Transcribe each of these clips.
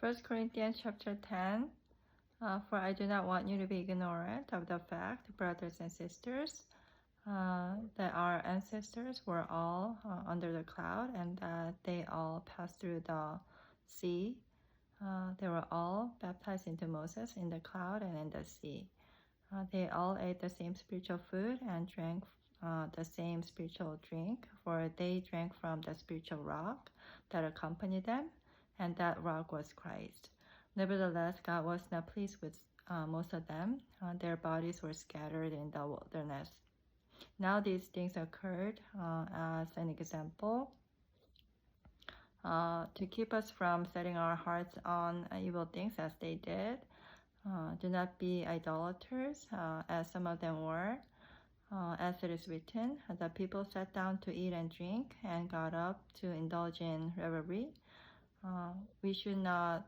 1 Corinthians chapter 10. For I do not want you to be ignorant of the fact, brothers and sisters, that our ancestors were all under the cloud and that they all passed through the sea. They were all baptized into Moses in the cloud and in the sea. They all ate the same spiritual food and drank the same spiritual drink, for they drank from the spiritual rock that accompanied them, and that rock was Christ. Nevertheless, God was not pleased with most of them. Their bodies were scattered in the wilderness. Now these things occurred as an example to keep us from setting our hearts on evil things as they did. Do not be idolaters, as some of them were. As it is written, the people sat down to eat and drink and got up to indulge in revelry. We should not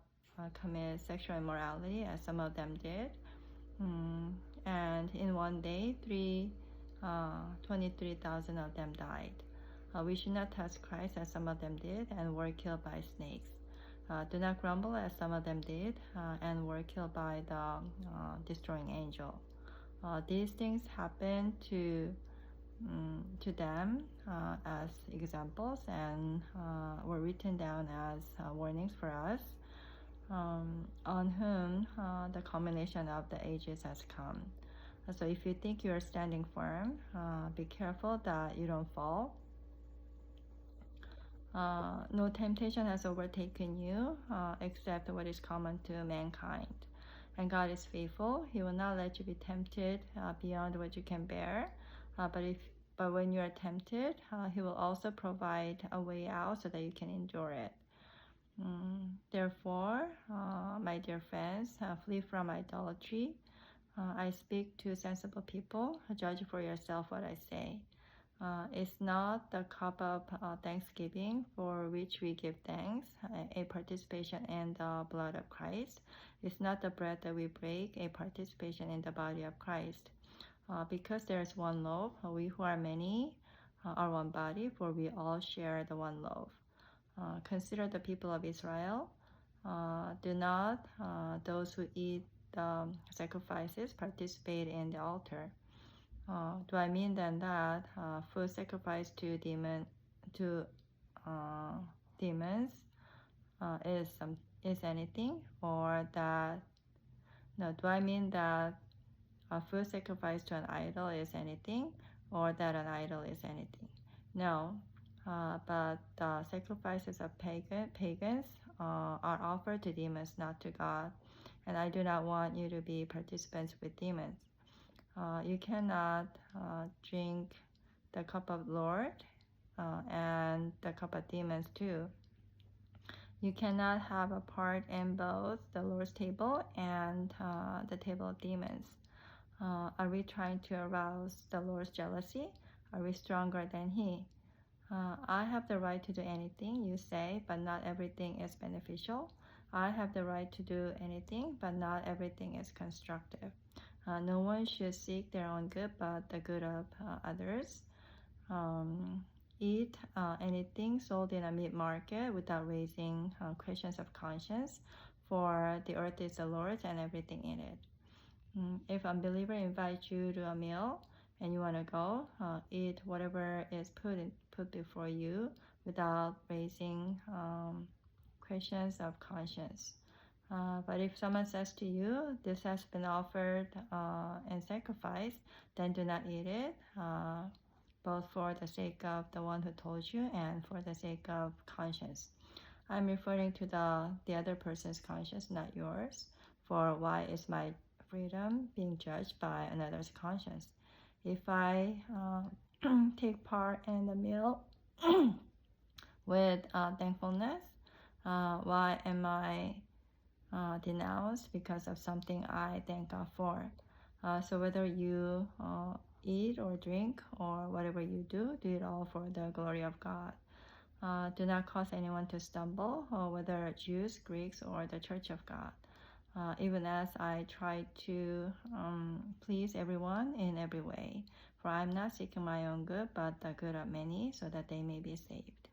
commit sexual immorality as some of them did. And in one day, 23,000 of them died. We should not test Christ as some of them did and were killed by snakes. Do not grumble as some of them did and were killed by the destroying angel. These things happened to them as examples and were written down as warnings for us, on whom the culmination of the ages has come. So if you think you are standing firm, be careful that you don't fall. No temptation has overtaken you except what is common to mankind. And God is faithful. He will not let you be tempted beyond what you can bear. But when you are tempted, He will also provide a way out so that you can endure it. Therefore, my dear friends, flee from idolatry. I speak to sensible people. Judge for yourself what I say. It's not the cup of thanksgiving for which we give thanks, a participation in the blood of Christ. It's not the bread that we break, a participation in the body of Christ. Because there is one loaf, we who are many are one body, for we all share the one loaf. Consider the people of Israel. Do not those who eat the sacrifices participate in the altar. Do I mean then that food sacrificed to demons is anything, or that do I mean that food sacrificed to an idol is anything, or that an idol is anything? No, but the sacrifices of pagans are offered to demons, not to God. And I do not want you to be participants with demons. You cannot drink the cup of Lord and the cup of demons too. You cannot have a part in both the Lord's table and the table of demons. Are we trying to arouse the Lord's jealousy? Are we stronger than He? I have the right to do anything, you say, but not everything is beneficial. I have the right to do anything, but not everything is constructive. No one should seek their own good, but the good of others. Eat anything sold in a meat market without raising questions of conscience, for the earth is the Lord's and everything in it. If an unbeliever invites you to a meal and you want to go, eat whatever is put before you without raising questions of conscience. But if someone says to you, this has been offered and sacrificed, then do not eat it, both for the sake of the one who told you and for the sake of conscience. I'm referring to the other person's conscience, not yours. For why is my freedom being judged by another's conscience? If I take part in the meal with thankfulness, why am I denounced because of something I thank God for? So whether you eat or drink or whatever you do it all for the glory of God. Do not cause anyone to stumble, whether Jews, Greeks, or the church of God. Even as I try to please everyone in every way. For I am not seeking my own good, but the good of many, so that they may be saved.